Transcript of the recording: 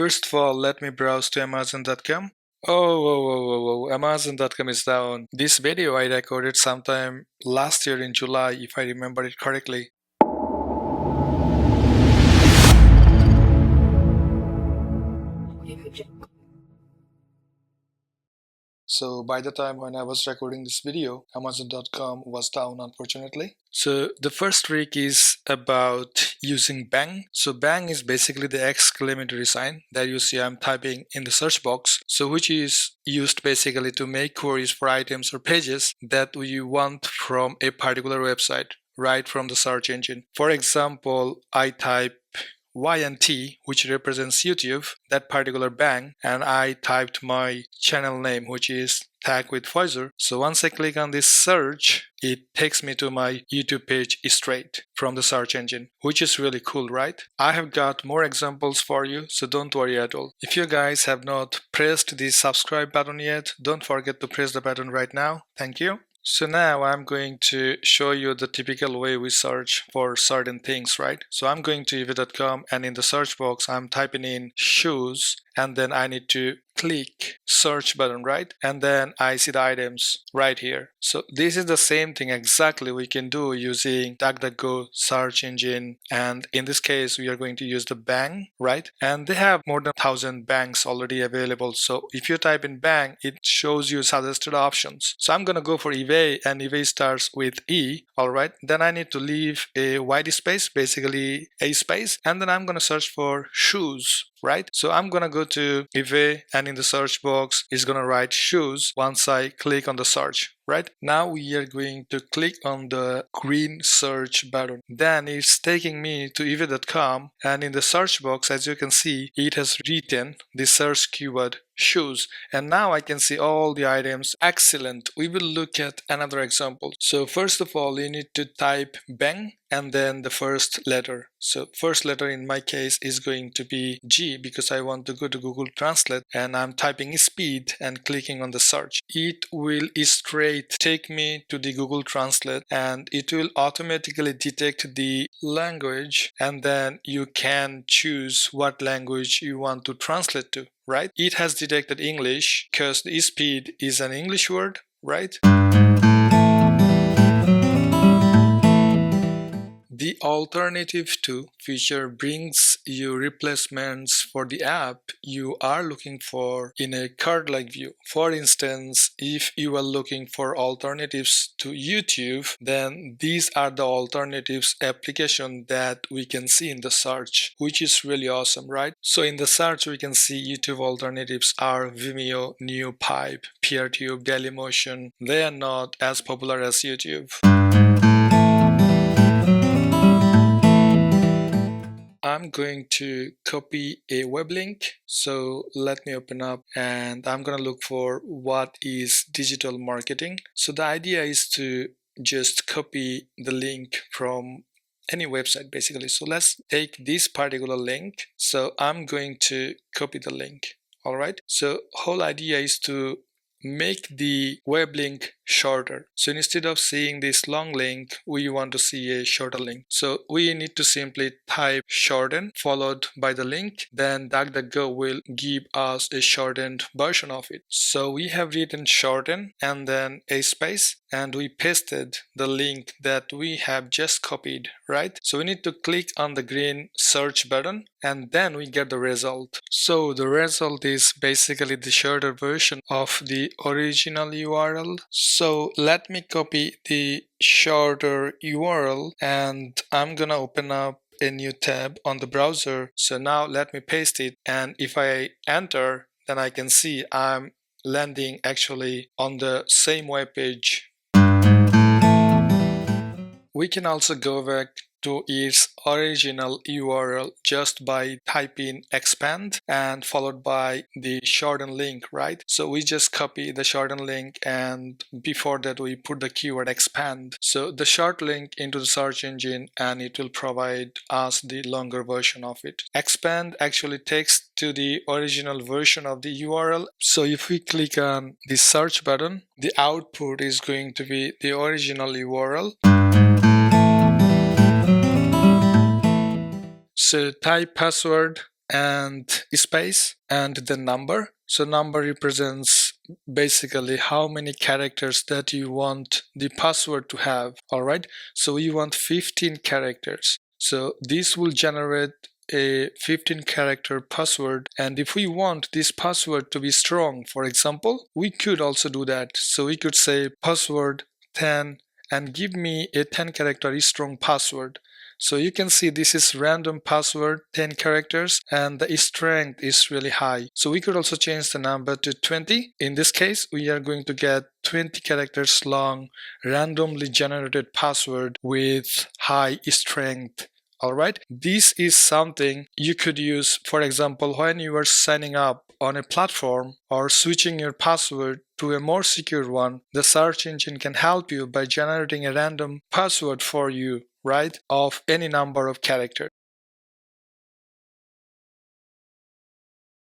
First of all, let me browse to Amazon.com. Oh, Amazon.com is down. This video I recorded sometime last year in July, if I remember it correctly. So by the time when I was recording this video, Amazon.com was down, unfortunately. So the first trick is about using bang. So bang is basically the exclamatory sign that you see I'm typing in the search box. So which is used basically to make queries for items or pages that we want from a particular website, right from the search engine. For example, I type Y and T, which represents YouTube, that particular bang, and I typed my channel name, which is Tag with Pfizer. So once I click on this search, it takes me to my YouTube page straight from the search engine, which is really cool, right? I have got more examples for you, so don't worry at all. If you guys have not pressed the subscribe button yet, don't forget to press the button right now. Thank you. So now I'm going to show you the typical way we search for certain things, right? So I'm going to ev.com and in the search box I'm typing in shoes and then I need to click search button, right? And then I see the items right here. So this is the same thing exactly we can do using DuckDuckGo search engine, and in this case we are going to use the bang, right? And they have more than 1,000 bangs already available. So if you type in bang, it shows you suggested options. So I'm gonna go for eBay, and eBay starts with E, all right? Then I need to leave a white space, basically a space, and then I'm gonna search for shoes, right? So I'm gonna go to eBay and in the search box is gonna write shoes once I click on the search, right? Now we are going to click on the green search button. Then it's taking me to ev.com, and in the search box, as you can see, it has written the search keyword shoes, and now I can see all the items. Excellent. We will look at another example. So first of all, you need to type bang and then the first letter. So first letter in my case is going to be G because I want to go to Google Translate, and I'm typing speed and clicking on the search. It will straight take me to the Google Translate and it will automatically detect the language, and then you can choose what language you want to translate to, right? It has detected English because the speed is an English word, right? The alternative to feature brings you replacements for the app you are looking for in a card-like view. For instance, if you are looking for alternatives to YouTube, then these are the alternatives application that we can see in the search, which is really awesome, right? So in the search, we can see YouTube alternatives are Vimeo, NewPipe, PeerTube, Dailymotion. They are not as popular as YouTube. I'm going to copy a web link. So let me open up and I'm going to look for what is digital marketing. So the idea is to just copy the link from any website basically. So let's take this particular link. So I'm going to copy the link. All right. So whole idea is to make the web link shorter. So instead of seeing this long link, we want to see a shorter link. So we need to simply type shorten followed by the link. Then DuckDuckGo will give us a shortened version of it. So we have written shorten and then a space, and we pasted the link that we have just copied, right? So we need to click on the green search button and then we get the result. So the result is basically the shorter version of the original URL. So let me copy the shorter URL and I'm gonna open up a new tab on the browser. So now let me paste it, and if I enter, then I can see I'm landing actually on the same web page. We can also go back to its original URL just by typing expand and followed by the shorten link, right? So we just copy the shorten link and before that we put the keyword expand. So the short link into the search engine and it will provide us the longer version of it. Expand actually takes to the original version of the URL. So if we click on the search button, the output is going to be the original URL. So type password and space and the number. So number represents basically how many characters that you want the password to have. All right, so we want 15 characters. So this will generate a 15 character password, and if we want this password to be strong, for example, we could also do that. So we could say password 10 and give me a 10 character strong password. So you can see this is random password, 10 characters, and the strength is really high. So we could also change the number to 20. In this case, we are going to get 20 characters long, randomly generated password with high strength. Alright, this is something you could use, for example, when you are signing up on a platform or switching your password to a more secure one. The search engine can help you by generating a random password for you, right, of any number of characters.